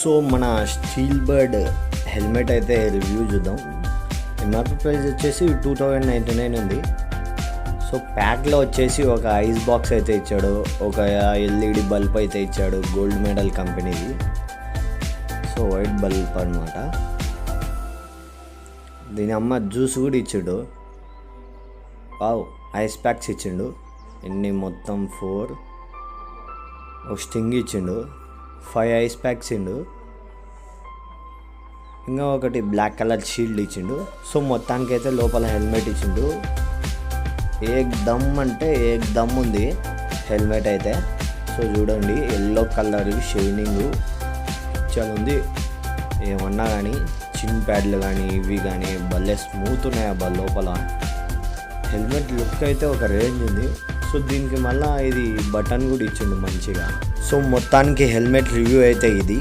So మన steel bird helmet అయితే review చూద్దాం. ఎంఆర్పి ప్రైస్ వచ్చేసి 2099 ఉంది. సో ప్యాక్లో వచ్చేసి ఒక ఐస్ బాక్స్ అయితే ఇచ్చాడు, ఒక ఎల్ఈడి బల్బ్ అయితే ఇచ్చాడు, గోల్డ్ మెడల్ కంపెనీది. సో వైట్ బల్బ్ అనమాట. దీని అమ్మ జ్యూస్ కూడా ఇచ్చాడు. వావ్, ఐస్ ప్యాక్స్ ఇచ్చిండు. ఎన్ని మొత్తం 4. ఒక స్టింగ్ ఇచ్చిండు, 5 ఐస్ ప్యాక్స్ ఇచ్చిండు, ఇంకా ఒకటి బ్లాక్ కలర్ షీల్డ్ ఇచ్చిండు. సో మొత్తానికైతే లోపల హెల్మెట్ ఇచ్చిండు. ఏక్ దమ్ అంటే ఏక్ దమ్ ఉంది హెల్మెట్ అయితే. సో చూడండి, ఎల్లో కలర్ షైనింగ్ చాలా ఉంది. ఏమన్నా కానీ చిన్ ప్యాడ్లు కానీ ఇవి కానీ భలే స్మూత్ ఉన్నాయి అబ్బా లోపల. హెల్మెట్ లుక్ అయితే ఒక రేంజ్ ఉంది. సో దీనికి మళ్ళీ ఇది బటన్ కూడా ఇచ్చిండు మంచిగా. సో మొత్తానికి హెల్మెట్ రివ్యూ అయితే ఇది.